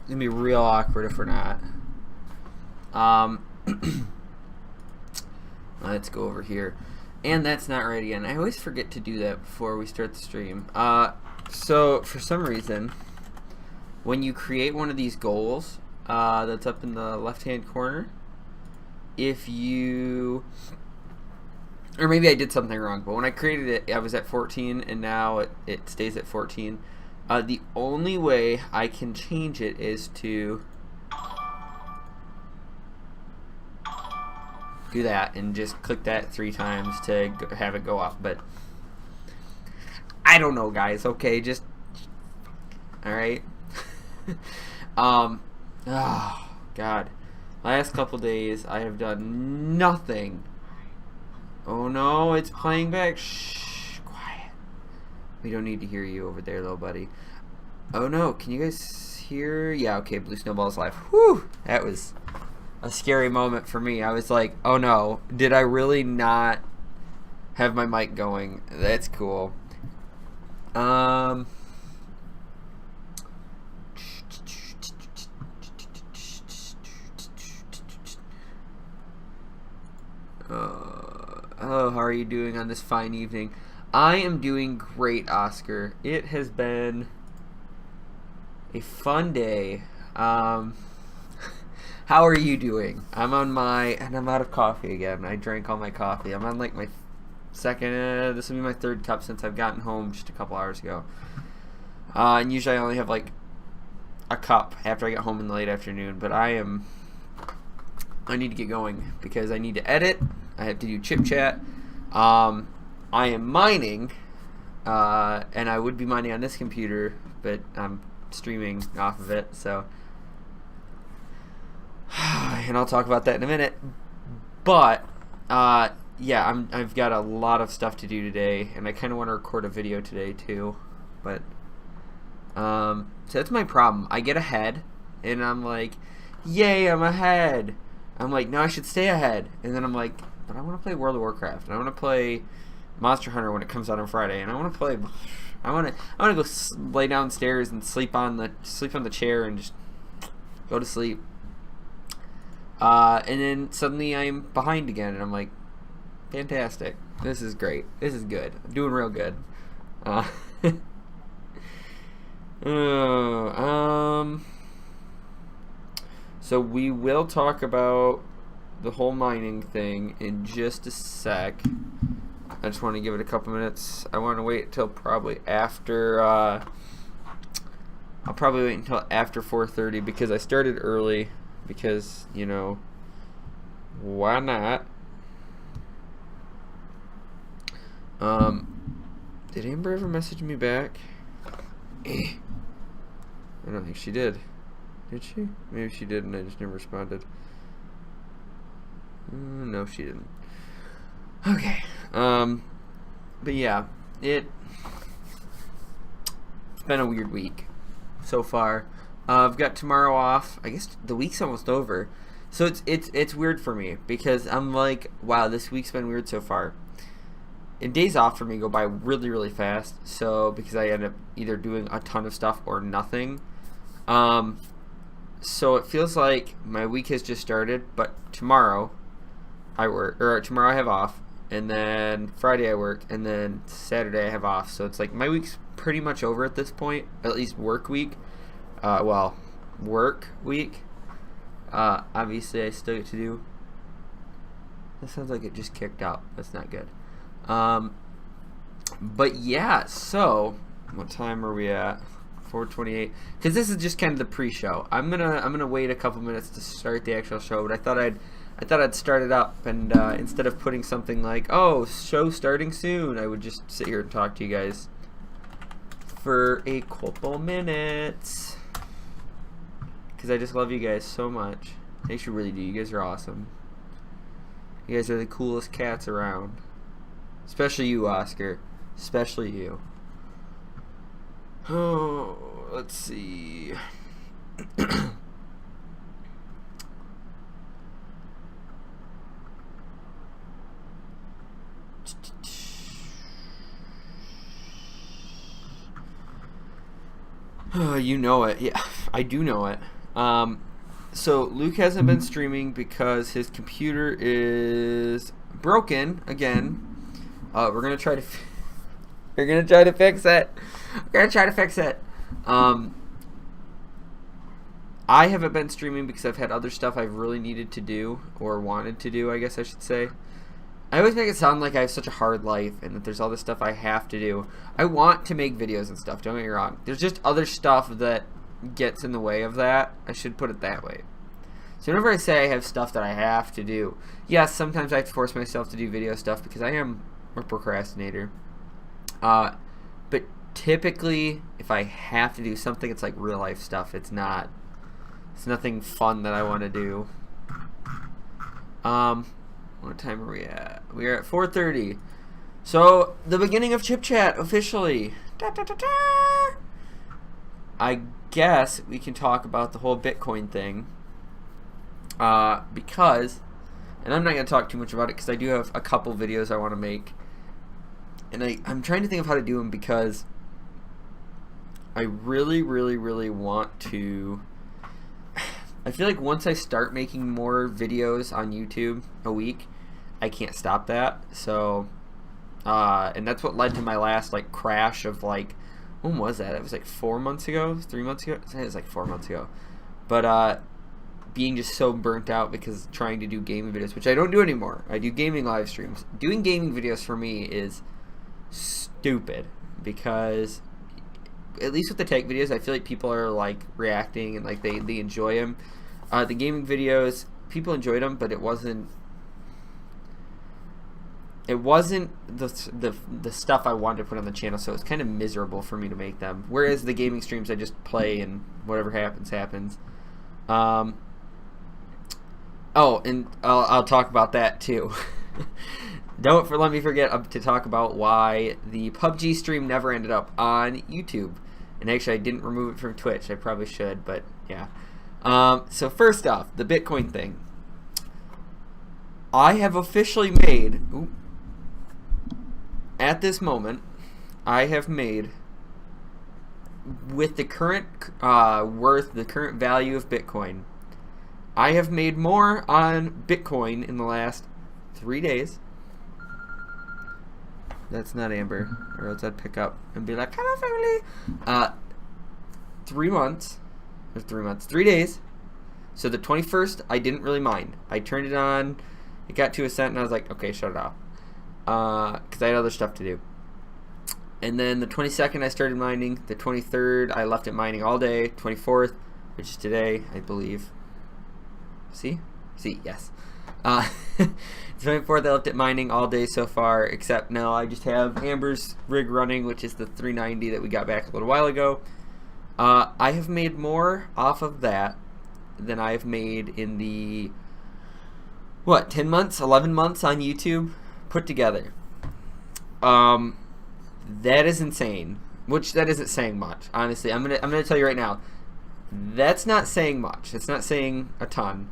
gonna be real awkward if we're not. Let's go over here. And that's not right again. I always forget to do that before we start the stream. So for some reason, when you create one of these goals, that's up in the left-hand corner, if you, or maybe I did something wrong, but when I created it, I was at 14, and now it stays at 14. The only way I can change it is to do that and just click that 3 times to have it go up. But I don't know, guys. Okay, just all right. Oh God, last couple days I have done nothing. Oh no, it's playing back. Shh, quiet. We don't need to hear you over there, little buddy. Oh no, can you guys hear? Yeah, okay, Blue Snowball's live. Whew, that was a scary moment for me. I was like, oh no, did I really not have my mic going? That's cool. Oh, how are you doing on this fine evening? I am doing great, Oscar. It has been a fun day. How are you doing? I'm on my, and I'm out of coffee again. I drank all my coffee. I'm on like my second, this will be my 3rd cup since I've gotten home just a couple hours ago. And usually I only have like a cup after I get home in the late afternoon, but I need to get going because I need to edit. I have to do ChipChat. I am mining, and I would be mining on this computer, but I'm streaming off of it, so. And I'll talk about that in a minute. But, yeah, I've got a lot of stuff to do today, and I kind of want to record a video today too. But, so that's my problem. I get ahead, and I'm like, yay, I'm ahead. I'm like, no, I should stay ahead. And then I'm like, but I want to play World of Warcraft, and I want to play Monster Hunter when it comes out on Friday, and I want to play. I want to go lay downstairs and sleep on the chair and just go to sleep. And then suddenly I'm behind again, and I'm like, fantastic. This is great. This is good. I'm doing real good. So we will talk about the whole mining thing in just a sec. I just want to give it a couple minutes. I want to wait till probably after, I'll probably wait until after 4:30 because I started early because, you know, why not? Did Amber ever message me back? I don't think she did. Did she? Maybe she did and I just never responded. No, she didn't. Okay. But yeah, it's been a weird week so far. I've got tomorrow off. I guess the week's almost over. So it's weird for me because I'm like, wow, this week's been weird so far. And days off for me go by really, really fast. So because I end up either doing a ton of stuff or nothing. So it feels like my week has just started, but tomorrow I work, or tomorrow I have off, and then Friday I work, and then Saturday I have off. So it's like my week's pretty much over at this point, at least work week. Work week. Obviously I still get to do. That sounds like it just kicked out. That's not good. But yeah, so what time are we at? 4:28. Because this is just kind of the pre-show. I'm gonna wait a couple minutes to start the actual show, but I thought I'd start it up, and instead of putting something like, oh, show starting soon, I would just sit here and talk to you guys for a couple minutes. Because I just love you guys so much. I actually really do. You guys are awesome. You guys are the coolest cats around. Especially you, Oscar. Especially you. Oh, let's see. Oh, you know it. Yeah, I do know it. So Luke hasn't been streaming because his computer is broken again. We're gonna try to fix it. We're gonna try to fix it. I haven't been streaming because I've had other stuff I've really needed to do, or wanted to do, I guess I should say. I always make it sound like I have such a hard life and that there's all this stuff I have to do. I want to make videos and stuff, don't get me wrong. There's just other stuff that gets in the way of that. I should put it that way. So whenever I say I have stuff that I have to do, yes, sometimes I have to force myself to do video stuff because I am a procrastinator. But typically, if I have to do something, it's like real life stuff. It's nothing fun that I want to do. What time are we at? We are at 4:30. So, the beginning of ChipChat, officially. Da, da, da, da. I guess we can talk about the whole Bitcoin thing. Because, and I'm not going to talk too much about it because I do have a couple videos I want to make. And I'm trying to think of how to do them because I really, really, really want to... I feel like once I start making more videos on YouTube a week, I can't stop that. So, and that's what led to my last like crash of like, when was that? It was like 4 months ago, 3 months ago. I think it was like 4 months ago. But being just so burnt out because trying to do gaming videos, which I don't do anymore. I do gaming live streams. Doing gaming videos for me is stupid because at least with the tech videos, I feel like people are like reacting and like they enjoy them. The gaming videos, people enjoyed them, but it wasn't the stuff I wanted to put on the channel, so it's kind of miserable for me to make them. Whereas the gaming streams, I just play and whatever happens, happens. Oh, and I'll talk about that too. Let me forget to talk about why the PUBG stream never ended up on YouTube. And actually, I didn't remove it from Twitch. I probably should, but yeah. So first off, the Bitcoin thing. I have officially made, at this moment, I have made, with the current the current value of Bitcoin, I have made more on Bitcoin in the last 3 days. That's not Amber, or else I'd pick up and be like, hello family. 3 months, or 3 months, 3 days. So the 21st, I didn't really mind. I turned it on, it got to a cent, and I was like, okay, shut it off. Because I had other stuff to do. And then the 22nd, I started mining. The 23rd, I left it mining all day. 24th, which is today, I believe. See, yes. 24th, I left it mining all day so far, except now I just have Amber's rig running, which is the 390 that we got back a little while ago. I have made more off of that than I've made in the, 10 months, 11 months on YouTube put together. That is insane. Which, that isn't saying much, honestly. I'm gonna tell you right now, that's not saying much. It's not saying a ton.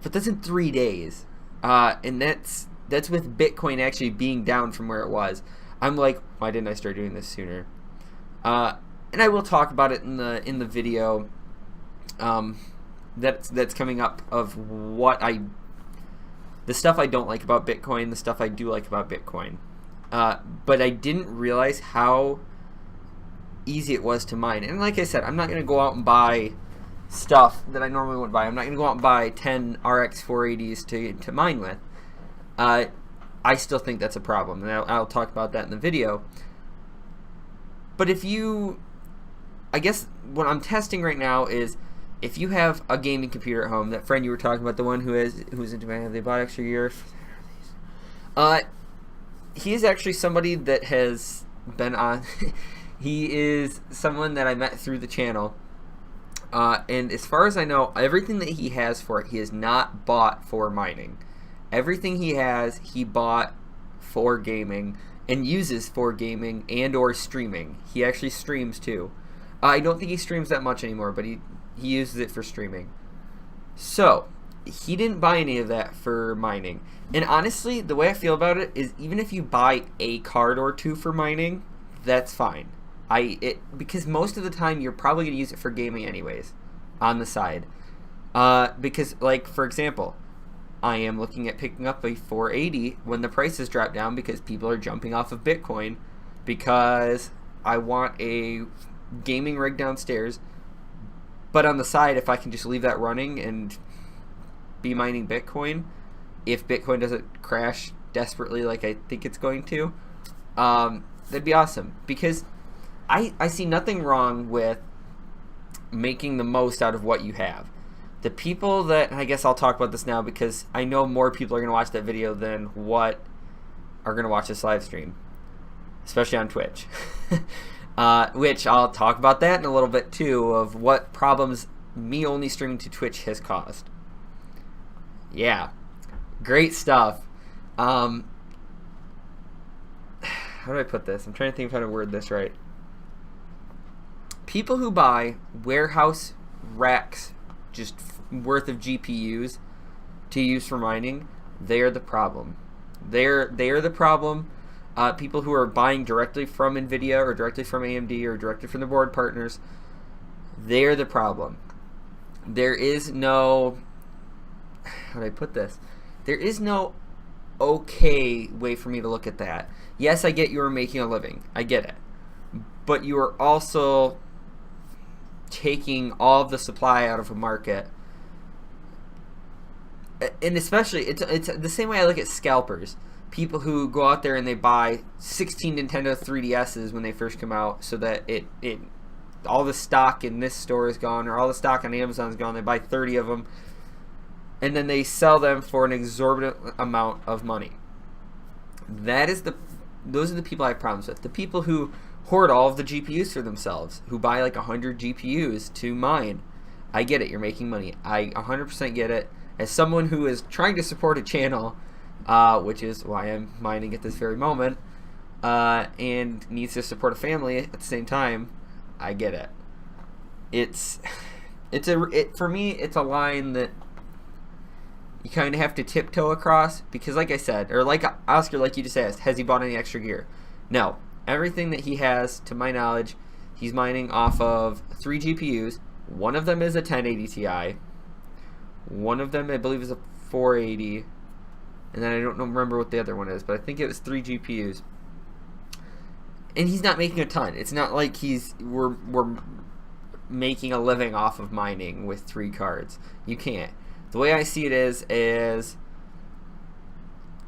But that's in 3 days. And that's with Bitcoin actually being down from where it was. I'm like, why didn't I start doing this sooner? And I will talk about it in the video that's coming up of the stuff I don't like about Bitcoin, the stuff I do like about Bitcoin. But I didn't realize how easy it was to mine. And like I said, I'm not going to go out and buy stuff that I normally wouldn't buy. I'm not going to go out and buy 10 RX 480s to mine with. I still think that's a problem, and I'll talk about that in the video. But I guess what I'm testing right now is if you have a gaming computer at home, that friend you were talking about, the one who's into man, have they bought extra gear? He is actually somebody that has been on. He is someone that I met through the channel. And as far as I know, everything that he has for it, he has not bought for mining. Everything he has, he bought for gaming and uses for gaming and or streaming. He actually streams too. I don't think he streams that much anymore, but he uses it for streaming. So, he didn't buy any of that for mining. And honestly, the way I feel about it is even if you buy a card or two for mining, that's fine. Because most of the time you're probably going to use it for gaming anyways on the side. Because, like, for example, I am looking at picking up a 480 when the prices drop down because people are jumping off of Bitcoin because I want a gaming rig downstairs. But on the side, if I can just leave that running and be mining Bitcoin, if Bitcoin doesn't crash desperately like I think it's going to, that'd be awesome. Because I see nothing wrong with making the most out of what you have. The people that, I guess I'll talk about this now because I know more people are going to watch that video than what are going to watch this live stream, especially on Twitch. Which I'll talk about that in a little bit too, of what problems me only streaming to Twitch has caused. Yeah, great stuff. How do I put this? I'm trying to think of how to word this right. People who buy warehouse racks just worth of GPUs to use for mining, they are the problem. They are the problem. People who are buying directly from NVIDIA or directly from AMD or directly from the board partners, they're the problem. There is no, how do I put this? There is no okay way for me to look at that. Yes, I get you are making a living. I get it. But you are also taking all of the supply out of a market. And especially, it's the same way I look at scalpers. People who go out there and they buy 16 Nintendo 3DSs when they first come out so that all the stock in this store is gone or all the stock on Amazon is gone. They buy 30 of them and then they sell them for an exorbitant amount of money. Those are the people I have problems with. The people who hoard all of the GPUs for themselves, who buy like 100 GPUs to mine. I get it. You're making money. I 100% get it. As someone who is trying to support a channel, which is why I'm mining at this very moment, and needs to support a family at the same time, I get it. For me, it's a line that you kind of have to tiptoe across because, like I said, or like Oscar, like you just asked, has he bought any extra gear? No. Everything that he has, to my knowledge, he's mining off of 3 GPUs. One of them is a 1080 Ti. One of them, I believe, is a 480. And then I don't remember what the other one is, but I think it was 3 GPUs. And he's not making a ton. It's not like we're making a living off of mining with 3 cards. You can't. The way I see it is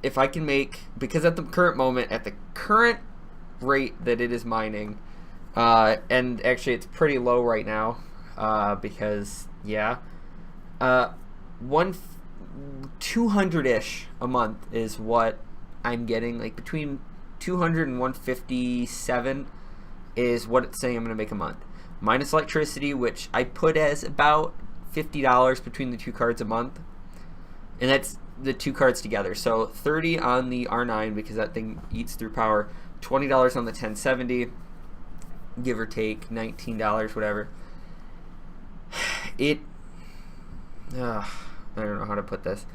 if I can make, because at the current moment, at the current rate that it is mining, and actually it's pretty low right now, because, yeah, 200-ish a month is what I'm getting, like between 200 and 157 is what it's saying I'm going to make a month. Minus electricity, which I put as about $50 between the 2 cards a month. And that's the 2 cards together. So 30 on the R9 because that thing eats through power. $20 on the 1070, give or take $19, whatever. I don't know how to put this.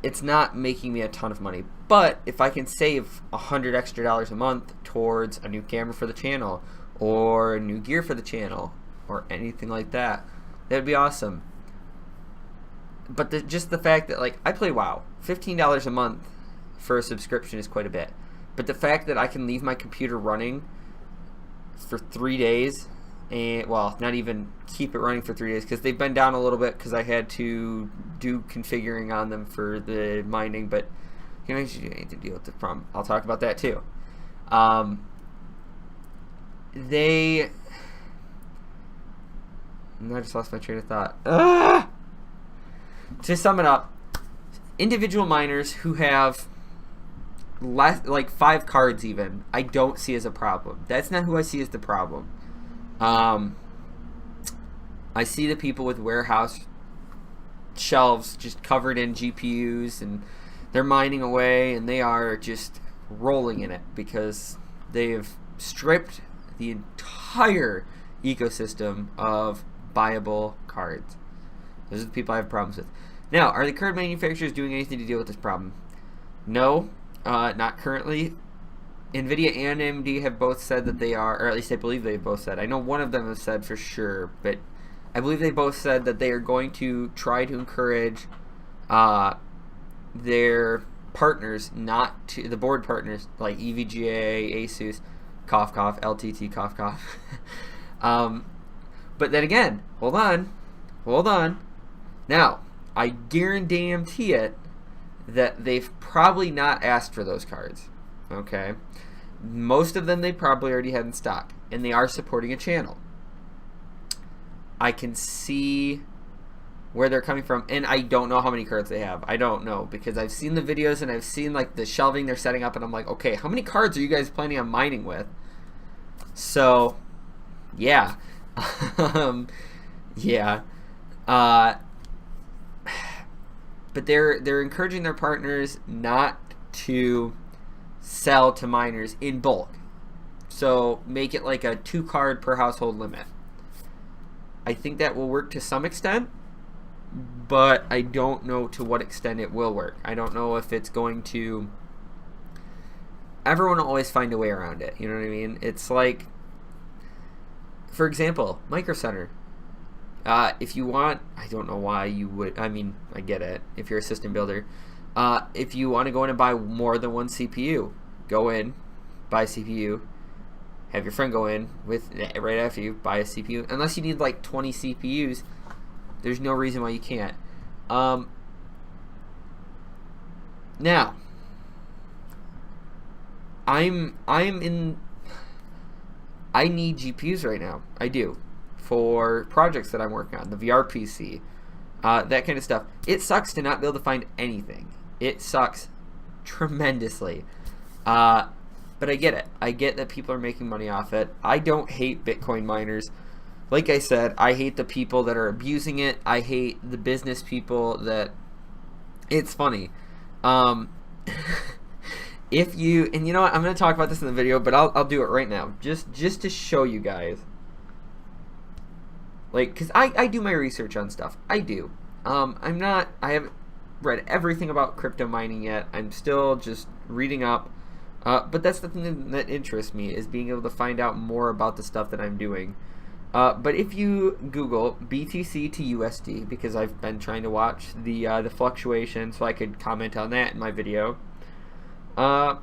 It's not making me a ton of money, but if I can save $100 extra a month towards a new camera for the channel or new gear for the channel or anything like that, that'd be awesome. But just the fact that, like, I play WoW, $15 a month for a subscription is quite a bit. But the fact that I can leave my computer running for 3 days, and, well, not even keep it running for 3 days, because they've been down a little bit because I had to do configuring on them for the mining, but you know, you need to deal with the problem. I'll talk about that too. I just lost my train of thought. To sum it up, individual miners who have less, like 5 cards even, I don't see as a problem. That's not who I see as the problem. I see the people with warehouse shelves just covered in GPUs and they're mining away and they are just rolling in it because they've stripped the entire ecosystem of buyable cards. Those are the people I have problems with. Now, are the card manufacturers doing anything to deal with this problem? No, not currently. NVIDIA and AMD have both said that they are, or at least I believe they've both said. I know one of them has said for sure, but I believe they both said that they are going to try to encourage their partners not to, the board partners like EVGA, ASUS, cough cough, LTT, cough cough. But then again, hold on. Now, I guarantee it that they've probably not asked for those cards. Okay, most of them they probably already had in stock, and they are supporting a channel. I can see where they're coming from, and I don't know how many cards they have. I don't know, because I've seen the videos and I've seen like the shelving they're setting up, and I'm like, okay, how many cards are you guys planning on mining with? So, yeah, yeah, but they're encouraging their partners not to sell to miners in bulk. So make it like a 2 card per household limit. I think that will work to some extent, but I don't know to what extent it will work. I don't know if it's going to... Everyone will always find a way around it, you know what I mean? It's like, for example, Micro Center. If you want, I don't know why you would, I mean, I get it, if you're a system builder. If you want to go in and buy more than one CPU, go in, buy a CPU, have your friend go in with right after you, buy a CPU. Unless you need like 20 CPUs, there's no reason why you can't. Now, I need GPUs right now. I do, for projects that I'm working on, the VR PC, that kind of stuff. It sucks to not be able to find anything. It sucks tremendously. But I get it. I get that people are making money off it. I don't hate Bitcoin miners. Like I said, I hate the people that are abusing it. I hate the business people that... It's funny. If you... And you know what? I'm going to talk about this in the video, but I'll do it right now. Just to show you guys. Like, because I do my research on stuff. I do. I haven't read everything about crypto mining yet. I'm still just reading up. But that's the thing that interests me, is being able to find out more about the stuff that I'm doing. But if you Google BTC to USD, because I've been trying to watch the fluctuation so I could comment on that in my video, there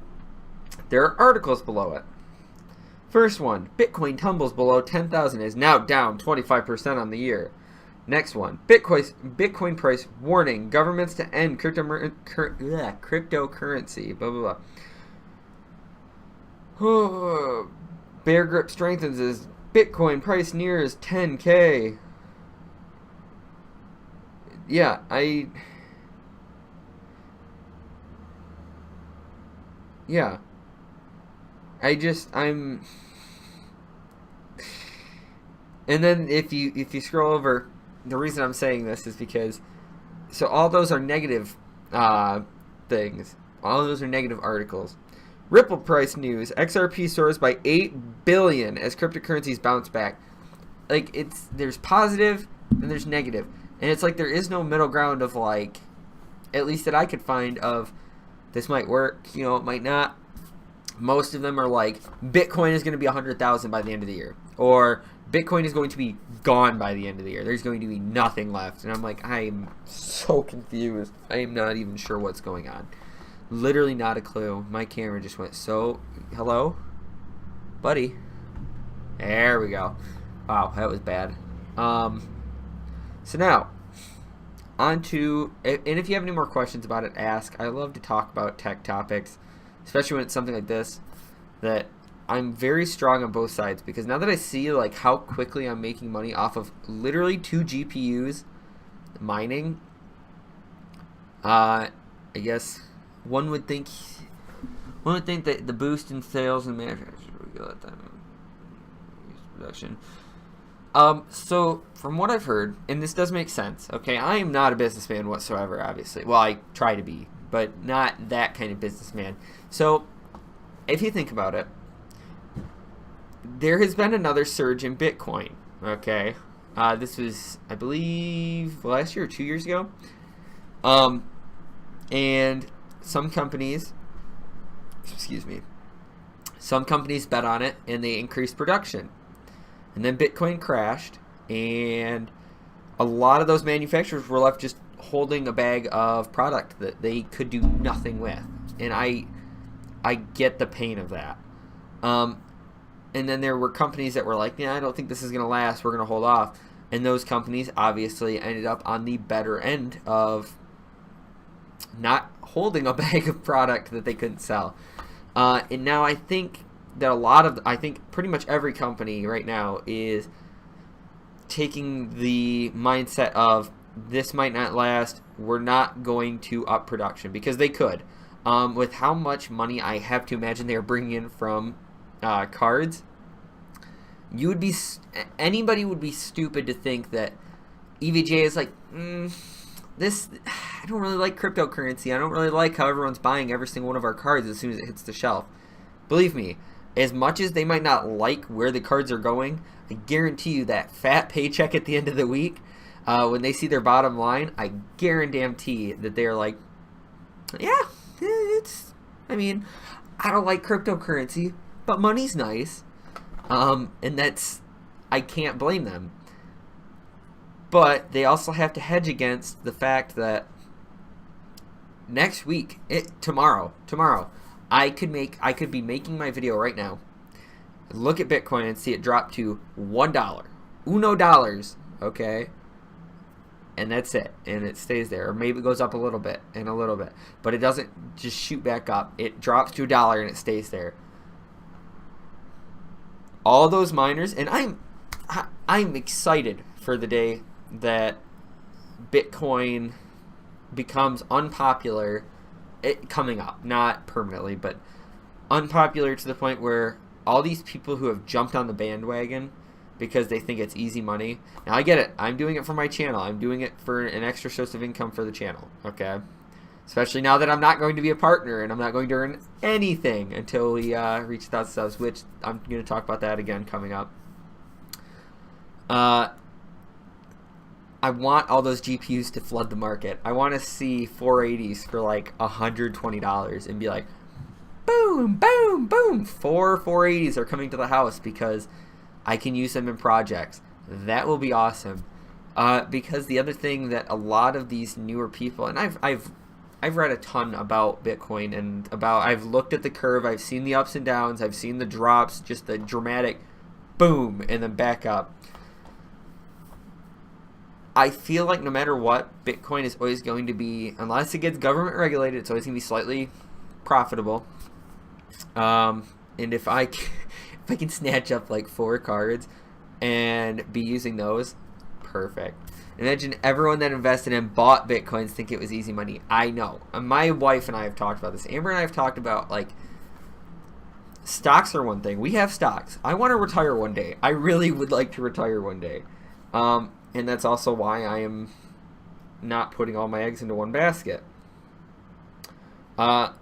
are articles below it. First one, Bitcoin tumbles below 10,000, is now down 25% on the year. Next one, Bitcoin price warning, governments to end cryptocurrency, blah, blah, blah. Bear grip strengthens as Bitcoin price nears 10K. Yeah, I'm... And then if you scroll over, the reason I'm saying this is because, so all those are negative things. All those are negative articles. Ripple price news. XRP soars by 8 billion as cryptocurrencies bounce back. Like, there's positive and there's negative. And it's like there is no middle ground of, like, at least that I could find, of this might work, you know, it might not. Most of them are like, Bitcoin is going to be 100,000 by the end of the year. Or Bitcoin is going to be gone by the end of the year. There's going to be nothing left. And I'm like, I'm so confused. I am not even sure what's going on. Literally not a clue. My camera just went so... Hello? Buddy? There we go. Wow, that was bad. So now, on to... And if you have any more questions about it, ask. I love to talk about tech topics, especially when it's something like this, that I'm very strong on both sides, because now that I see like how quickly I'm making money off of literally 2 GPUs mining, I guess one would think that the boost in sales and production. So from what I've heard, and this does make sense, okay, I am not a businessman whatsoever, obviously. Well, I try to be, but not that kind of businessman. So if you think about it, there has been another surge in Bitcoin, okay? This was, I believe, last year or 2 years ago. And some companies, excuse me, Some companies bet on it and they increased production. And then Bitcoin crashed, and a lot of those manufacturers were left just holding a bag of product that they could do nothing with. And I get the pain of that. And then there were companies that were like, yeah, I don't think this is going to last. We're going to hold off. And those companies obviously ended up on the better end of not holding a bag of product that they couldn't sell. And now I think that I think pretty much every company right now is taking the mindset of this might not last. We're not going to up production, because they could. With how much money I have to imagine they're bringing in from cards, anybody would be stupid to think that EVGA is like, this, I don't really like cryptocurrency. I don't really like how everyone's buying every single one of our cards as soon as it hits the shelf. Believe me, as much as they might not like where the cards are going, I guarantee you that fat paycheck at the end of the week, when they see their bottom line, I guarantee that they are like, yeah, I don't like cryptocurrency, but money's nice. And I can't blame them. But they also have to hedge against the fact that next week, tomorrow, I could be making my video right now, look at Bitcoin and see it drop to $1, $1, okay? And that's it, and it stays there, or maybe it goes up a little bit, but it doesn't just shoot back up. It drops to $1 and it stays there. All those miners, and I'm excited for the day that Bitcoin becomes unpopular, coming up, not permanently, but unpopular to the point where all these people who have jumped on the bandwagon because they think it's easy money. Now I get it. I'm doing it for my channel. I'm doing it for an extra source of income for the channel, okay? Especially now that I'm not going to be a partner and I'm not going to earn anything until we reach 1,000 subs, which I'm going to talk about that again coming up. I want all those GPUs to flood the market. I want to see 480s for like $120 and be like, boom, boom, boom. 480s are coming to the house because I can use them in projects. That will be awesome. Because the other thing that a lot of these newer people, and I've read a ton about Bitcoin, and I've looked at the curve, I've seen the ups and downs, I've seen the drops, just the dramatic boom and then back up. I feel like no matter what, Bitcoin is always going to be, unless it gets government regulated, it's always going to be slightly profitable. And if I can snatch up like 4 cards and be using those, perfect. Imagine everyone that invested and bought Bitcoins think it was easy money. I know. My wife and I have talked about this. Amber and I have talked about, like, stocks are one thing. We have stocks. I want to retire one day. I really would like to retire one day. And that's also why I am not putting all my eggs into one basket. But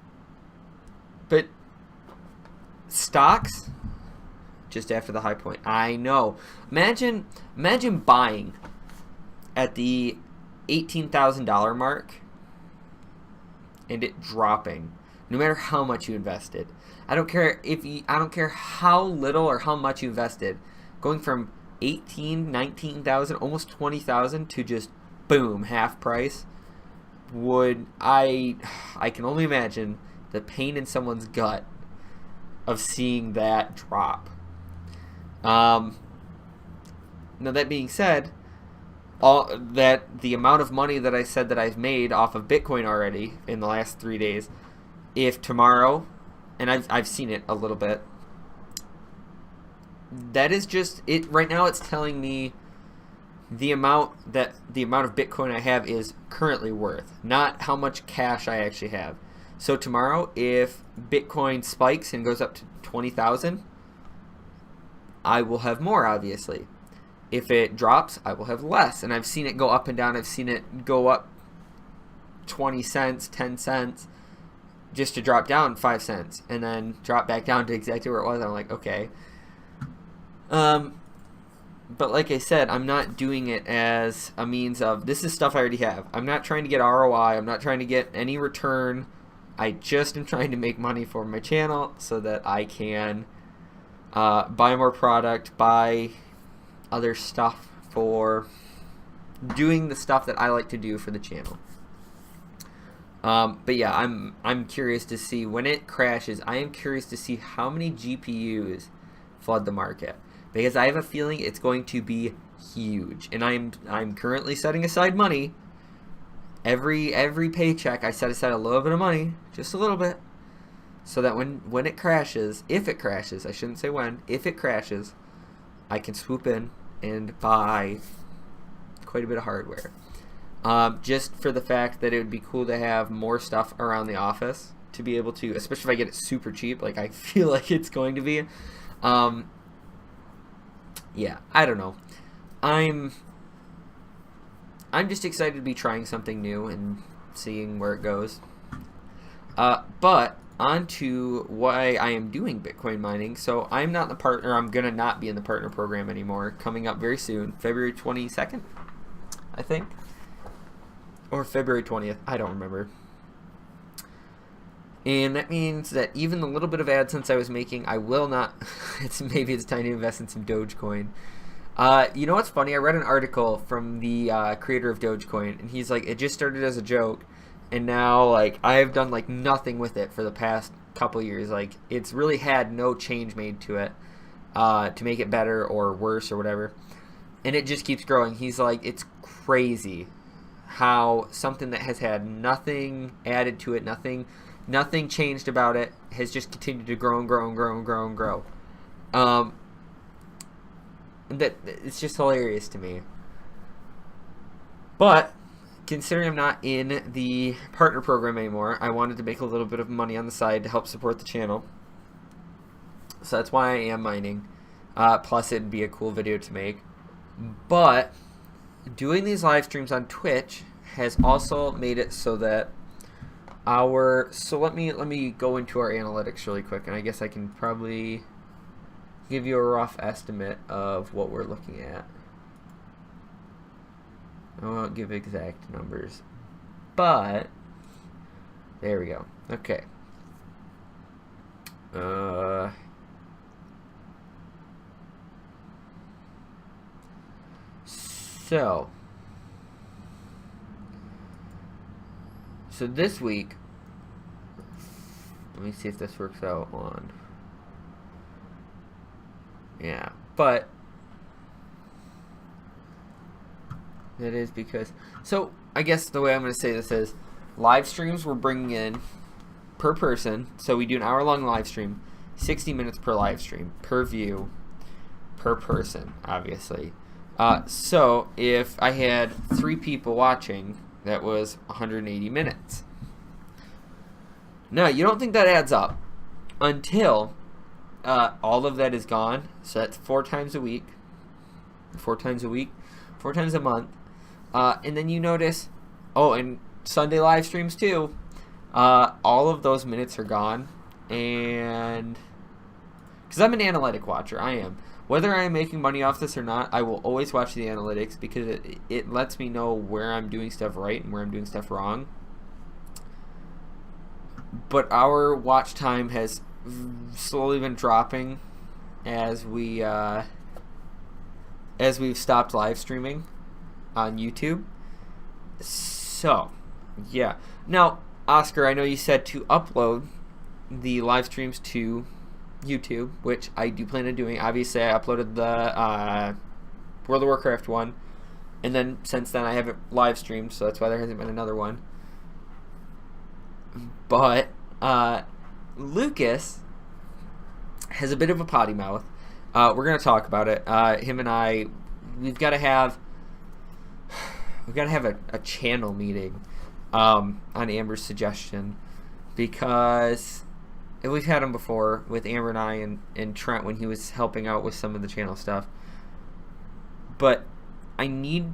stocks, just after the high point. I know. Imagine buying at the $18,000 mark and it dropping, no matter how much you invested. I don't care how little or how much you invested, going from 18, 19,000, almost 20,000 to just boom, half price. I can only imagine the pain in someone's gut of seeing that drop. Now that being said, the amount of money that I said that I've made off of Bitcoin already in the last 3 days, if tomorrow, and I've seen it a little bit, that is just it. Right now it's telling me the amount of Bitcoin I have is currently worth, not how much cash I actually have. So tomorrow, if Bitcoin spikes and goes up to 20,000, I will have more, obviously. If it drops, I will have less. And I've seen it go up and down. I've seen it go up 20 cents, 10 cents, just to drop down 5 cents, and then drop back down to exactly where it was. I'm like, okay. But like I said, I'm not doing it as a means of, this is stuff I already have. I'm not trying to get ROI. I'm not trying to get any return I just am trying to make money for my channel so that I can buy more product, buy other stuff for doing the stuff that I like to do for the channel. But yeah, I'm curious to see when it crashes. I am curious to see how many GPUs flood the market, because I have a feeling it's going to be huge. And I'm currently setting aside money. Every paycheck I set aside a little bit of money, just a little bit, so that when it crashes, if it crashes, I shouldn't say when, if it crashes, I can swoop in and buy quite a bit of hardware. Just for the fact that it would be cool to have more stuff around the office to be able to, especially if I get it super cheap, like I feel like it's going to be. Yeah, I don't know. I'm just excited to be trying something new and seeing where it goes. But on to why I am doing Bitcoin mining. So I'm not the partner. I'm going to not be in the partner program anymore. Coming up very soon, February 22nd, I think. Or February 20th. I don't remember. And that means that even the little bit of AdSense I was making, I will not. Maybe it's time to invest in some Dogecoin. You know what's funny? I read an article from the creator of Dogecoin, and he's like, it just started as a joke, and now like I've done like nothing with it for the past couple years. Like it's really had no change made to it to make it better or worse or whatever, and it just keeps growing. He's like, it's crazy how something that has had nothing added to it, nothing changed about it, has just continued to grow and grow and grow and grow and grow. That it's just hilarious to me. But considering I'm not in the partner program anymore, I wanted to make a little bit of money on the side to help support the channel. So that's why I am mining. Plus it'd be a cool video to make. But doing these live streams on Twitch has also made it so that let me go into our analytics really quick, and I guess I can probably give you a rough estimate of what we're looking at. I won't give exact numbers, but there we go. Okay. So this week, let me see if this works out on. Yeah, but that is because, so I guess the way I'm going to say this is live streams we're bringing in per person. So we do an hour-long live stream, 60 minutes per live stream, per view, per person, obviously. So if I had 3 people watching, that was 180 minutes. Now, you don't think that adds up until all of that is gone. So that's 4 times a week, 4 times a month. And then you notice, oh, and Sunday live streams too. All of those minutes are gone. And because I'm an analytic watcher, I am. Whether I am making money off this or not, I will always watch the analytics because it lets me know where I'm doing stuff right and where I'm doing stuff wrong. But our watch time has slowly been dropping as we've stopped live streaming on YouTube. So, yeah. Now, Oscar, I know you said to upload the live streams to YouTube, which I do plan on doing. Obviously, I uploaded the World of Warcraft one, and then since then I haven't live streamed, so that's why there hasn't been another one. But Lucas has a bit of a potty mouth. We're gonna talk about it. Him and I, we've got to have a channel meeting on Amber's suggestion, because we've had him before with Amber and I and Trent when he was helping out with some of the channel stuff. But I need,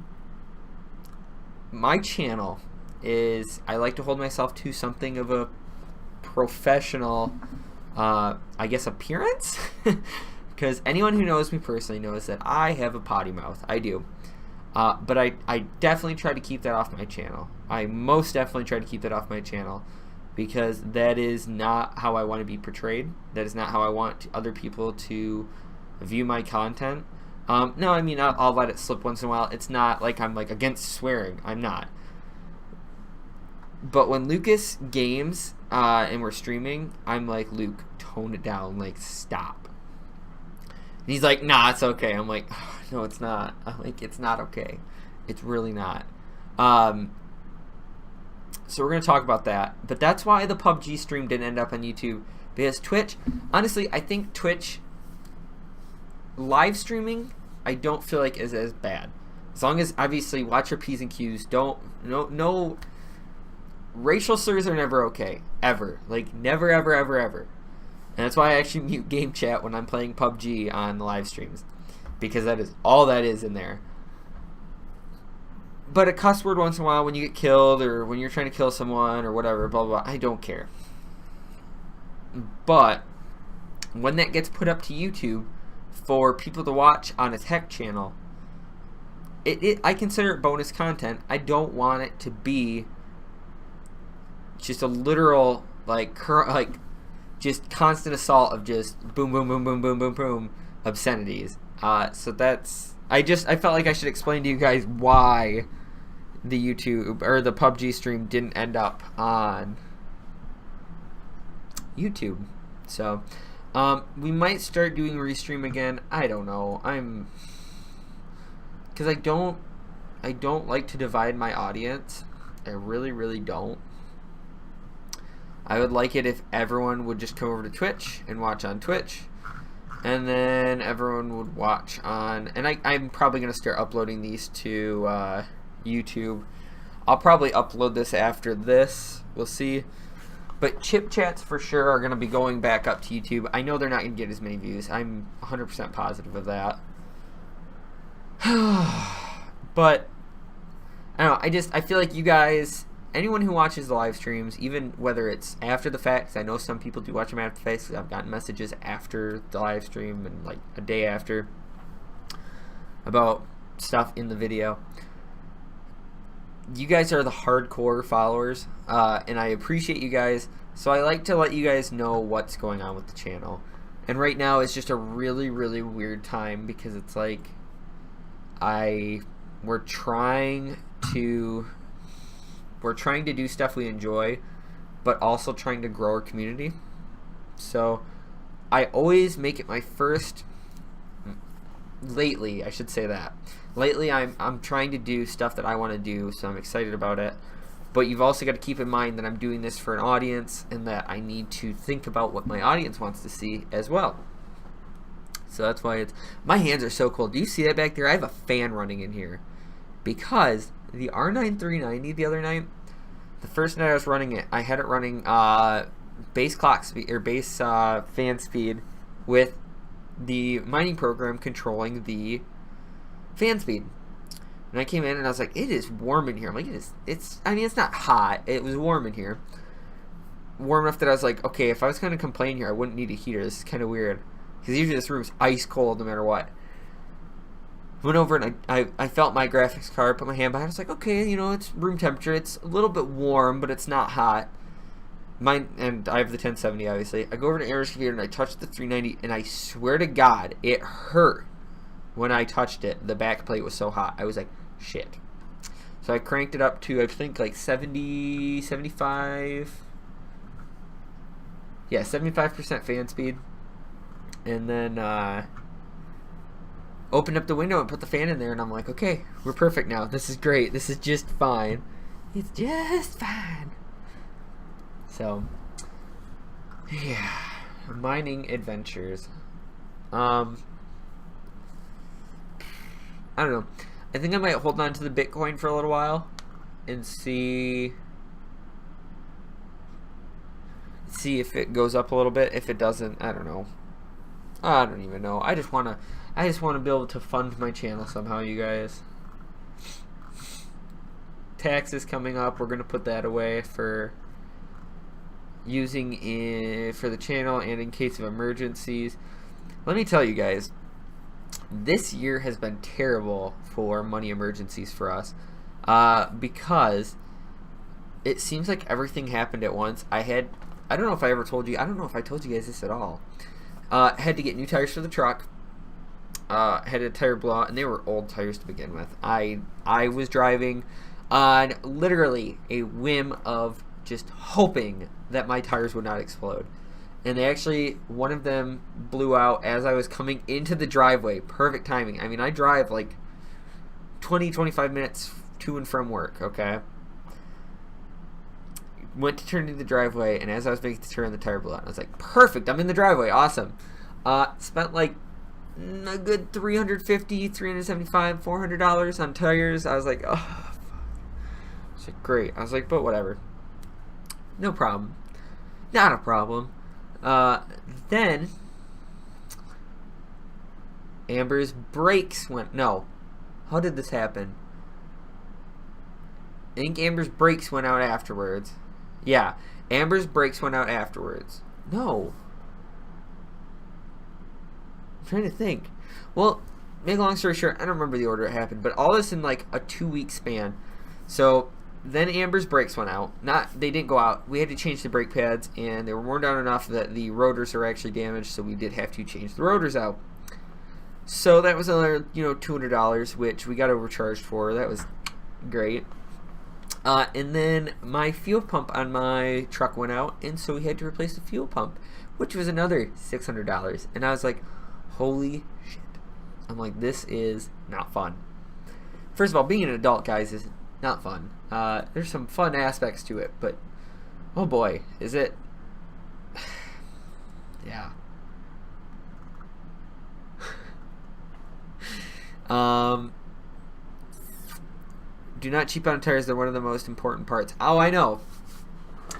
my channel is, I like to hold myself to something of a professional, I guess, appearance. Because anyone who knows me personally knows that I have a potty mouth. I do. But I definitely try to keep that off my channel. I most definitely try to keep that off my channel. because that is not how I want to be portrayed. That is not how I want other people to view my content. No, I mean, I'll let it slip once in a while. It's not like I'm like against swearing. I'm not. But when Lucas games and we're streaming, I'm like, Luke, tone it down. Like, stop. And he's like, nah, it's okay. I'm like, oh, no, it's not. I'm like, it's not okay. It's really not. So we're going to talk about that. But that's why the PUBG stream didn't end up on YouTube. Because Twitch, honestly, I think Twitch live streaming, I don't feel like is as bad. As long as, obviously, watch your P's and Q's. No racial slurs are never okay. Ever. Like, never, ever, ever, ever. And that's why I actually mute game chat when I'm playing PUBG on live streams. Because that is all that is in there. But a cuss word once in a while when you get killed or when you're trying to kill someone or whatever, blah, blah, blah, I don't care. But when that gets put up to YouTube for people to watch on a tech channel, I consider it bonus content. I don't want it to be just a literal, like just constant assault of just boom, boom, boom, boom, boom, boom, boom, obscenities. So that's, I felt like I should explain to you guys why the YouTube or the PUBG stream didn't end up on YouTube. So we might start doing Restream again. I don't know. Because I don't like to divide my audience. I really, really don't. I would like it if everyone would just come over to Twitch and watch on Twitch, and then everyone would watch on, and I'm probably going to start uploading these to YouTube. I'll probably upload this after this. We'll see. But ChipChats for sure are going to be going back up to YouTube. I know they're not going to get as many views. I'm 100% positive of that. But I don't know. I feel like you guys, anyone who watches the live streams, even whether it's after the fact, 'cause I know some people do watch them after the fact, 'cause I've gotten messages after the live stream and like a day after about stuff in the video. You guys are the hardcore followers, and I appreciate you guys. So I like to let you guys know what's going on with the channel. And right now it's just a really, really weird time because it's like we're trying to do stuff we enjoy, but also trying to grow our community. So I always make it my first. Lately, I should say that. Lately, I'm trying to do stuff that I want to do, so I'm excited about it. But you've also got to keep in mind that I'm doing this for an audience, and that I need to think about what my audience wants to see as well. So that's why my hands are so cold. Do you see that back there? I have a fan running in here because the R9 390 the other night, the first night I was running it, I had it running base clock speed or base fan speed with the mining program controlling the fan speed. And I came in and I was like, it is warm in here. I'm like, I mean, it's not hot. It was warm in here. Warm enough that I was like, okay, if I was going to complain here, I wouldn't need a heater. This is kind of weird. Because usually this room's ice cold no matter what. Went over and I felt my graphics card, put my hand behind it. I was like, okay, you know, it's room temperature. It's a little bit warm, but it's not hot. And I have the 1070, obviously. I go over to Aaron's computer and I touch the 390, and I swear to God, it hurt when I touched it. The back plate was so hot. I was like, shit. So I cranked it up to, I think, like 70, 75. Yeah, 75% fan speed. And then opened up the window and put the fan in there, and I'm like, okay, we're perfect now. This is great. This is just fine. It's just fine. So, yeah, mining adventures. I don't know. I think I might hold on to the Bitcoin for a little while and see if it goes up a little bit. If it doesn't, I don't know. I don't even know. I just wanna be able to fund my channel somehow, you guys. Taxes coming up. We're gonna put that away for using for the channel and in case of emergencies. Let me tell you guys, this year has been terrible for money emergencies for us, because it seems like everything happened at once. I don't know if I ever told you, I don't know if I told you guys this at all. Had to get new tires for the truck. Had a tire blowout, and they were old tires to begin with. I was driving on literally a whim of just hoping that my tires would not explode. And they actually, one of them blew out as I was coming into the driveway. Perfect timing. I mean, I drive like 20-25 minutes to and from work, okay? Went to turn into the driveway, and as I was making the turn, the tire blew out. I was like, perfect, I'm in the driveway, awesome. Spent like a good $350, $375, $400 on tires. I was like, oh, fuck. I was like, great. I was like, but whatever. No problem. Not a problem. Then Amber's brakes went, no. How did this happen? I think Amber's brakes went out afterwards. Yeah, Amber's brakes went out afterwards. No. I'm trying to think. Well, make a long story short, I don't remember the order it happened, but all this in like a 2-week span. So then Amber's brakes went out. They didn't go out. We had to change the brake pads, and they were worn down enough that the rotors are actually damaged, so we did have to change the rotors out. So that was another, $200, which we got overcharged for. That was great. And then my fuel pump on my truck went out, and so we had to replace the fuel pump, which was another $600. And I was like, holy shit. I'm like, this is not fun. First of all, being an adult, guys, is not fun. There's some fun aspects to it, but oh boy, is it. Yeah. Do not cheap on tires. They're one of the most important parts. Oh, I know,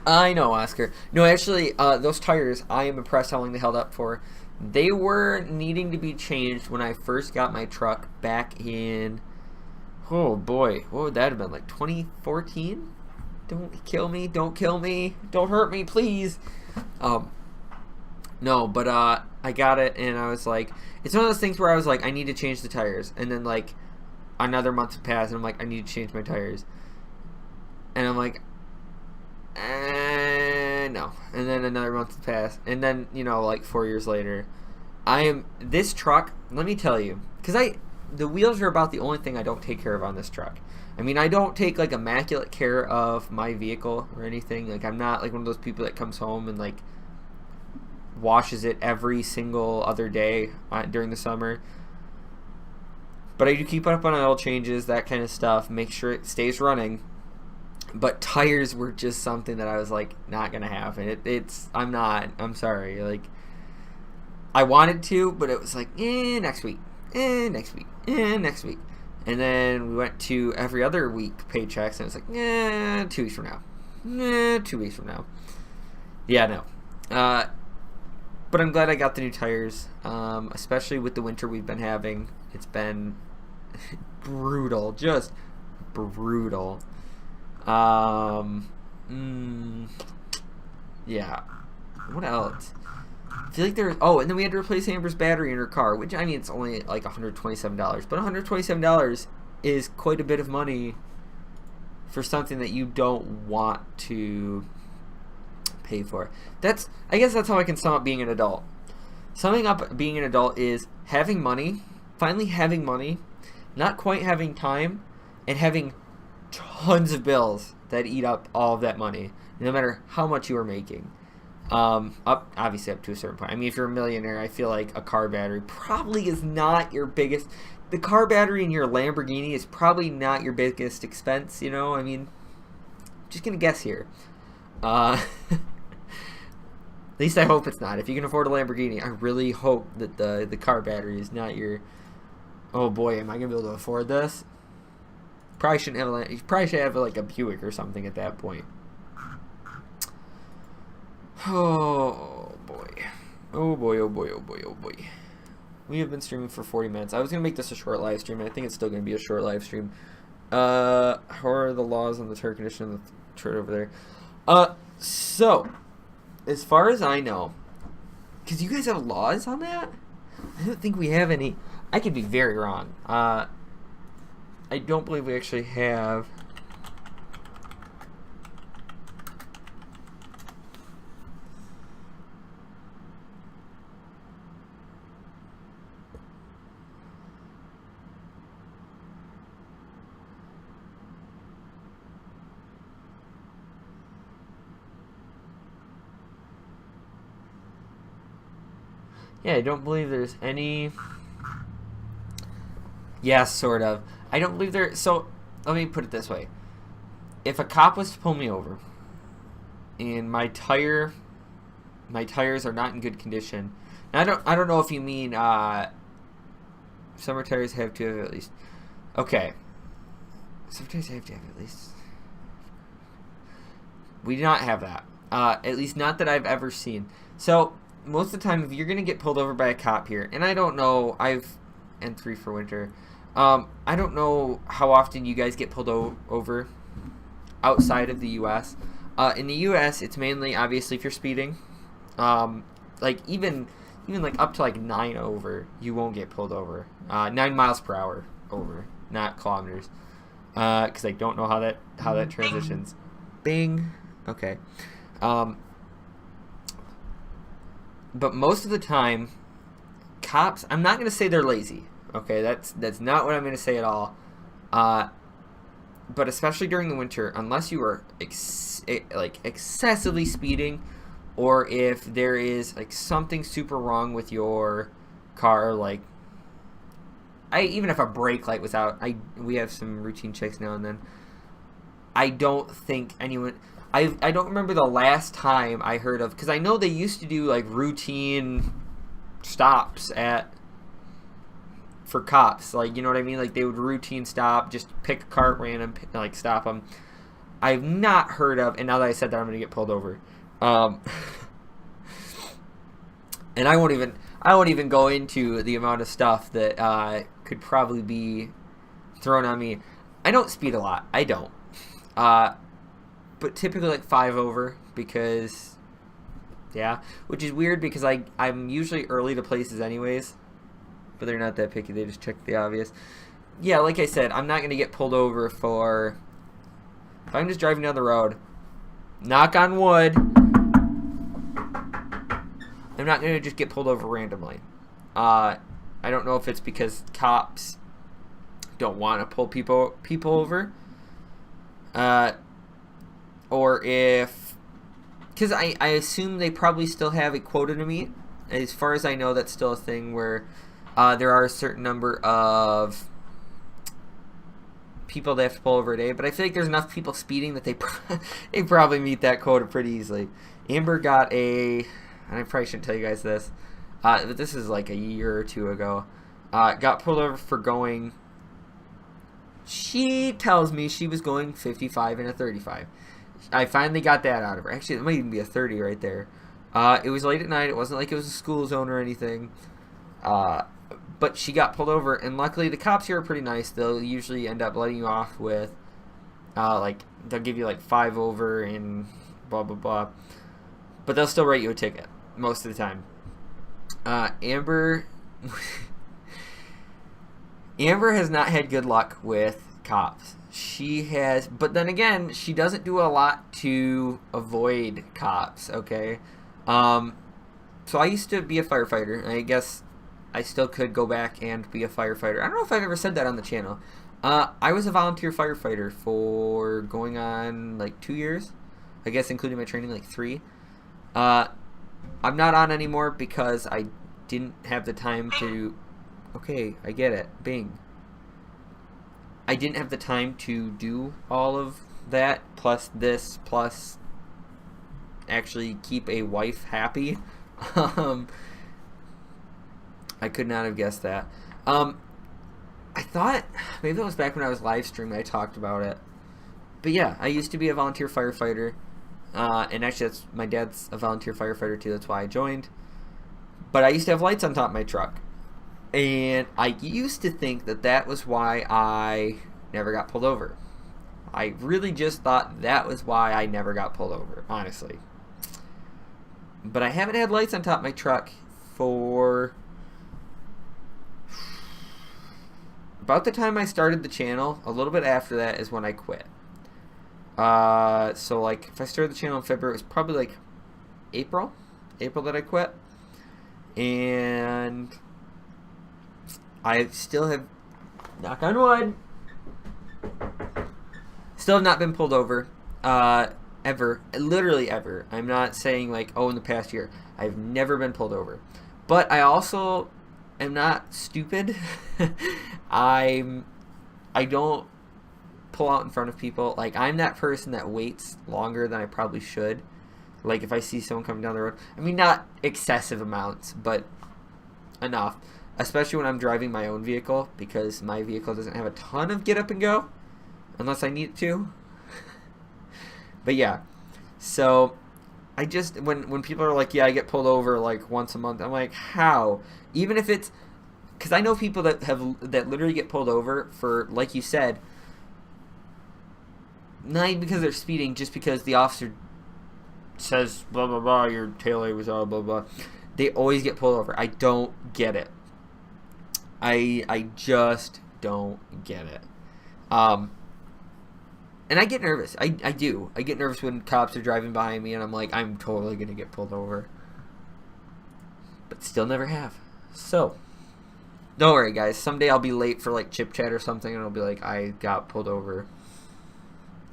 Oscar. No, actually, those tires, I am impressed how long they held up for. They were needing to be changed when I first got my truck back in, oh boy, what would that have been, like 2014? Don't kill me, don't hurt me, please. No, but I got it, and I was like, it's one of those things where I was like, I need to change the tires, and then like another month passed, and I'm like, I need to change my tires, and I'm like, no, and then another month passed, and then like 4 years later, this truck, let me tell you, because the wheels are about the only thing I don't take care of on this truck. I mean, I don't take like immaculate care of my vehicle or anything. Like, I'm not like one of those people that comes home and like washes it every single other day during the summer. But I do keep up on oil changes, that kind of stuff, make sure it stays running. But tires were just something that I was like not gonna have, and I'm sorry. Like, I wanted to, but it was like next week, next week, next week, and then we went to every other week paychecks, and it was like 2 weeks from now, 2 weeks from now. Yeah, no. But I'm glad I got the new tires, especially with the winter we've been having. It's been brutal, just brutal. Yeah. What else? I feel like there's... Oh, and then we had to replace Amber's battery in her car, which, I mean, it's only like $127. But $127 is quite a bit of money for something that you don't want to pay for. I guess that's how I can sum up being an adult. Summing up being an adult is having money, finally having money, not quite having time, and having tons of bills that eat up all of that money, no matter how much you are making. Obviously up to a certain point. I mean, if you're a millionaire, I feel like a car battery probably is not your biggest... The car battery in your Lamborghini is probably not your biggest expense, I mean, just gonna guess here. At least I hope it's not. If you can afford a Lamborghini, I really hope that the car battery is not your... Oh boy, am I gonna be able to afford this? Probably shouldn't have you probably should have like a Buick or something at that point. Oh boy. Oh boy, oh boy, oh boy, oh boy. We have been streaming for 40 minutes. I was gonna make this a short live stream, and I think it's still gonna be a short live stream. How are the laws on the air conditioner right over there? So as far as I know, because you guys have laws on that? I don't think we have any. I could be very wrong. I don't believe we actually have Yeah, I don't believe there's any. Yeah, sort of. I don't believe there. So let me put it this way: if a cop was to pull me over, and my tires are not in good condition. And I don't know if you mean summer tires have to have at least. Okay. Summer tires have to have at least. We do not have that. At least not that I've ever seen. So most of the time, if you're gonna get pulled over by a cop here, and I don't know, I've N3 for winter. I don't know how often you guys get pulled over outside of the U.S. In the U.S., it's mainly obviously if you're speeding. Like even like up to like 9 over, you won't get pulled over. 9 miles per hour over, not kilometers. Because I don't know how that transitions. Bing. Okay. But most of the time, cops. I'm not gonna say they're lazy. Okay, that's not what I'm gonna say at all. But especially during the winter, unless you are excessively speeding, or if there is like something super wrong with your car, like even if a brake light was out, we have some routine checks now and then. I don't think anyone. I don't remember the last time I heard of, because I know they used to do like routine stops for cops, like, you know what I mean? Like they would routine stop, just pick a car at random, like stop them. I've not heard of, and now that I said that, I'm gonna get pulled over. And I won't even go into the amount of stuff that could probably be thrown on me. I don't speed a lot. I don't. But typically like 5 over, because yeah, which is weird because I'm usually early to places anyways, but they're not that picky. They just check the obvious. Yeah, like I said, I'm not going to get pulled over for, if I'm just driving down the road, knock on wood, I'm not going to just get pulled over randomly. I don't know if it's because cops don't want to pull people over, or if, because I assume they probably still have a quota to meet. As far as I know, that's still a thing where there are a certain number of people they have to pull over a day. But I feel like there's enough people speeding that they probably meet that quota pretty easily. Amber got and I probably shouldn't tell you guys this, but this is like a year or two ago, got pulled over for going, she tells me she was going 55 and a 35. I finally got that out of her. Actually, it might even be a 30 right there. It was late at night. It wasn't like it was a school zone or anything. But she got pulled over, and luckily the cops here are pretty nice. They'll usually end up letting you off with, like, they'll give you like 5 over and blah, blah, blah. But they'll still write you a ticket most of the time. Amber has not had good luck with cops. She has, but then again, she doesn't do a lot to avoid cops, okay? So I used to be a firefighter, and I guess I still could go back and be a firefighter. I don't know if I've ever said that on the channel. I was a volunteer firefighter for going on like 2 years, I guess including my training, like 3. I'm not on anymore because I didn't have the time to, okay, I get it, Bing. I didn't have the time to do all of that, plus this, plus actually keep a wife happy. I could not have guessed that. I thought, maybe that was back when I was live streaming, I talked about it. But yeah, I used to be a volunteer firefighter. And actually, my dad's a volunteer firefighter too, that's why I joined. But I used to have lights on top of my truck. And I used to think that was why I never got pulled over. I really just thought that was why I never got pulled over, honestly. But I haven't had lights on top of my truck for about the time I started the channel. A little bit after that is when I quit. So like if I started the channel in February, it was probably like April that I quit. And I still have, knock on wood, still have not been pulled over, ever, literally ever. I'm not saying like, oh, in the past year. I've never been pulled over. But I also am not stupid. I don't pull out in front of people. Like, I'm that person that waits longer than I probably should. Like, if I see someone coming down the road. I mean, not excessive amounts, but enough. Especially when I'm driving my own vehicle, because my vehicle doesn't have a ton of get up and go. Unless I need it to. But yeah. So, I just, when people are like, yeah, I get pulled over like once a month. I'm like, how? Even if it's, because I know people that literally get pulled over for, like you said, not even because they're speeding, just because the officer says blah blah blah, your taillight was on, blah blah. They always get pulled over. I don't get it. I just don't get it. And I get nervous. I do. I get nervous when cops are driving behind me, and I'm like, I'm totally gonna get pulled over. But still never have. So, don't worry, guys. Someday I'll be late for like ChipChat or something, and I'll be like, I got pulled over.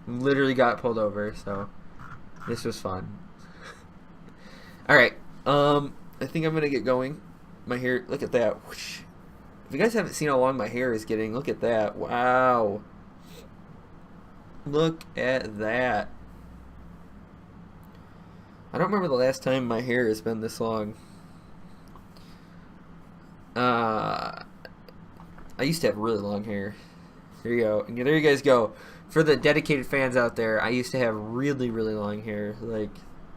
Literally got pulled over. So, this was fun. All right. I think I'm gonna get going. My hair. Look at that. Whoosh. If you guys haven't seen how long my hair is getting, look at that. Wow. Look at that. I don't remember the last time my hair has been this long. I used to have really long hair. There you go. And there you guys go. For the dedicated fans out there, I used to have really, really long hair. Like,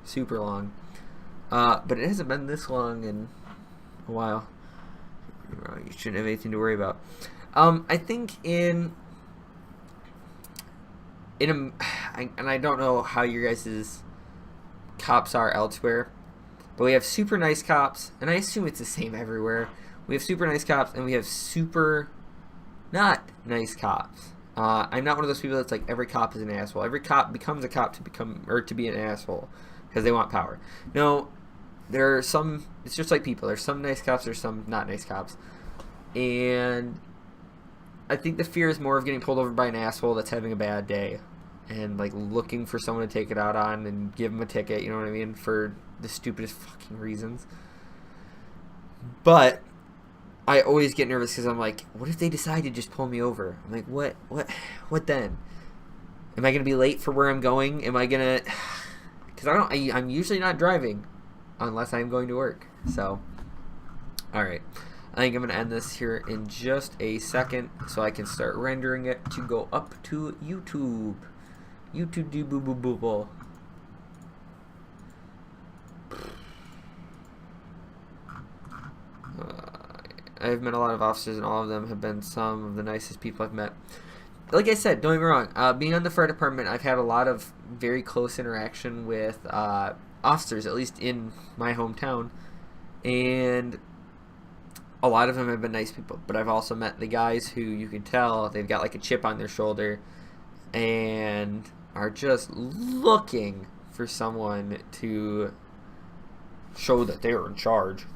super long. But it hasn't been this long in a while. You shouldn't have anything to worry about. I think and I don't know how your guys' cops are elsewhere, but we have super nice cops, and I assume it's the same everywhere. We have super nice cops, and we have super not nice cops. I'm not one of those people that's like every cop is an asshole. Every cop becomes a cop to be an asshole because they want power. No. There are some, it's just like people. There's some nice cops, there's some not nice cops. And I think the fear is more of getting pulled over by an asshole that's having a bad day and like looking for someone to take it out on and give them a ticket, you know what I mean, for the stupidest fucking reasons. But I always get nervous because I'm like, what if they decide to just pull me over? I'm like, what then? Am I going to be late for where I'm going? Am I going to, because I'm usually not driving unless I'm going to work. So, alright. I think I'm going to end this here in just a second so I can start rendering it to go up to YouTube. YouTube do boo boo boo boo. I've met a lot of officers, and all of them have been some of the nicest people I've met. Like I said, don't get me wrong. Being on the fire department, I've had a lot of very close interaction with officers, at least in my hometown, and a lot of them have been nice people. But I've also met the guys who you can tell they've got like a chip on their shoulder and are just looking for someone to show that they're in charge.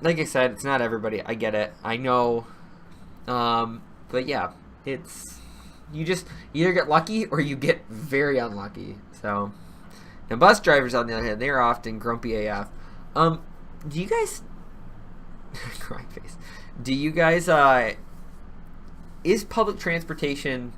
Like I said, it's not everybody. I get it. I know. But yeah, it's, you just either get lucky or you get very unlucky. So, and bus drivers on the other hand, they are often grumpy AF. Do you guys crying face? Do you guys is public transportation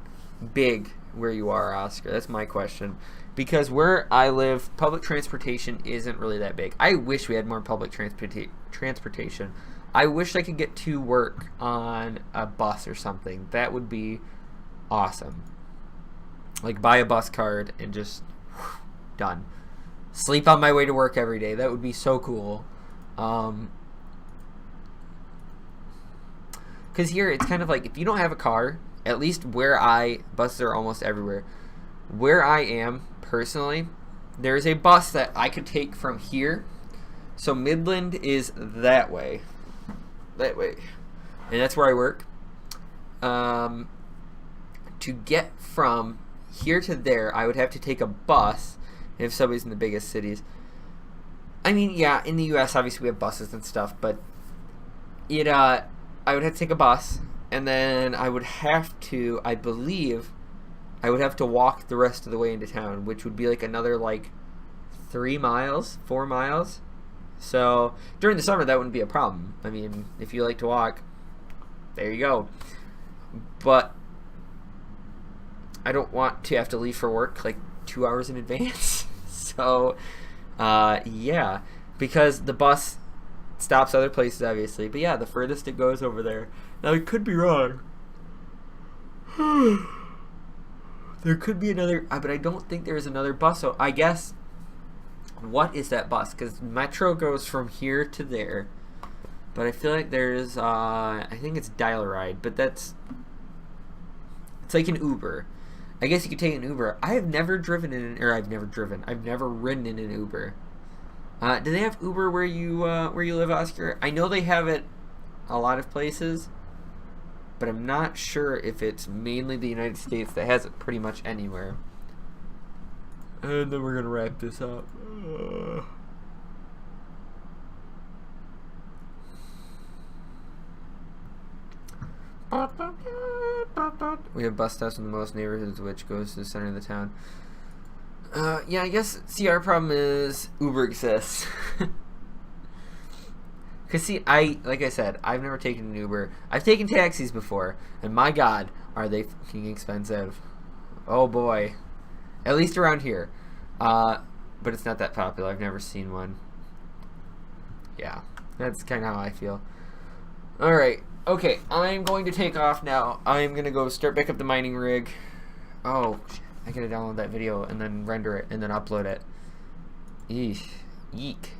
big where you are, Oscar? That's my question. Because where I live, public transportation isn't really that big. I wish we had more public transportation. I wish I could get to work on a bus or something. That would be awesome. Like, buy a bus card and just done. Sleep on my way to work every day. That would be so cool. Because here, it's kind of like, if you don't have a car, at least buses are almost everywhere. Where I am, personally, there's a bus that I could take from here. So Midland is that way. That way. And that's where I work. To get from here to there, I would have to take a bus if somebody's in the biggest cities. I mean, yeah, in the U.S., obviously we have buses and stuff, but I would have to take a bus, and then I would have to, I believe, I would have to walk the rest of the way into town, which would be like another, 3 miles, 4 miles. So during the summer, that wouldn't be a problem. I mean, if you like to walk, there you go. But I don't want to have to leave for work like 2 hours in advance. So, yeah, because the bus stops other places, obviously. But yeah, the furthest it goes over there. Now, I could be wrong. There could be another, but I don't think there is another bus. So I guess, what is that bus? Because Metro goes from here to there. But I feel like there's, I think it's Dial Ride. But it's like an Uber. I guess you could take an Uber. I have never driven in I've never ridden in an Uber. Do they have Uber where you live, Oscar? I know they have it a lot of places, but I'm not sure if it's mainly the United States that has it pretty much anywhere. And then we're gonna wrap this up. We have bus stops in the most neighborhoods, which goes to the center of the town. Yeah, I guess, see, our problem is Uber exists. Because, see, like I said, I've never taken an Uber. I've taken taxis before, and my God, are they fucking expensive. Oh, boy. At least around here. But it's not that popular. I've never seen one. Yeah, that's kind of how I feel. Alright. Okay, I'm going to take off now. I'm going to go start back up the mining rig. Oh, shit. I gotta download that video and then render it and then upload it. Eesh. Eek.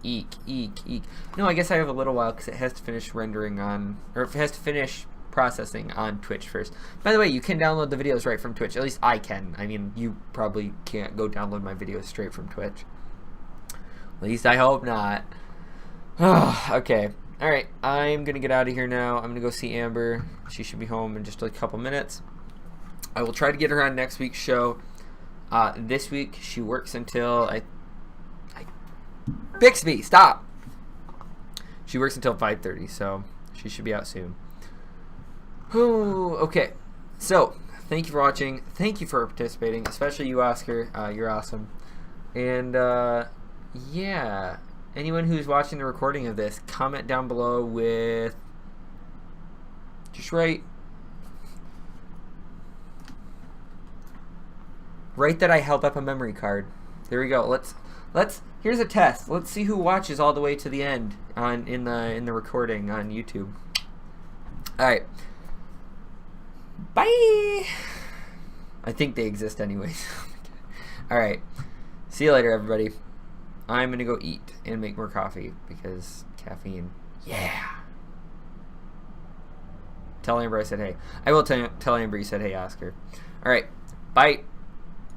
Eek. Eek. Eek. No, I guess I have a little while because it has to finish rendering on, or it has to finish processing on Twitch first. By the way, you can download the videos right from Twitch. At least I can. I mean, you probably can't go download my videos straight from Twitch. At least I hope not. Okay. Alright, I'm going to get out of here now. I'm going to go see Amber. She should be home in just a couple minutes. I will try to get her on next week's show. This week, she works until... Bixby, stop! She works until 5:30, so she should be out soon. Oh, okay. So, thank you for watching. Thank you for participating, especially you, Oscar. You're awesome. And, yeah... Anyone who's watching the recording of this, comment down below with just write that I held up a memory card. There we go. Let's here's a test. Let's see who watches all the way to the end in the recording on YouTube. All right. Bye. I think they exist anyways. All right. See you later, everybody. I'm going to go eat and make more coffee because caffeine. Yeah. Tell Amber I said hey. I will tell Amber you said hey, Oscar. All right. Bye.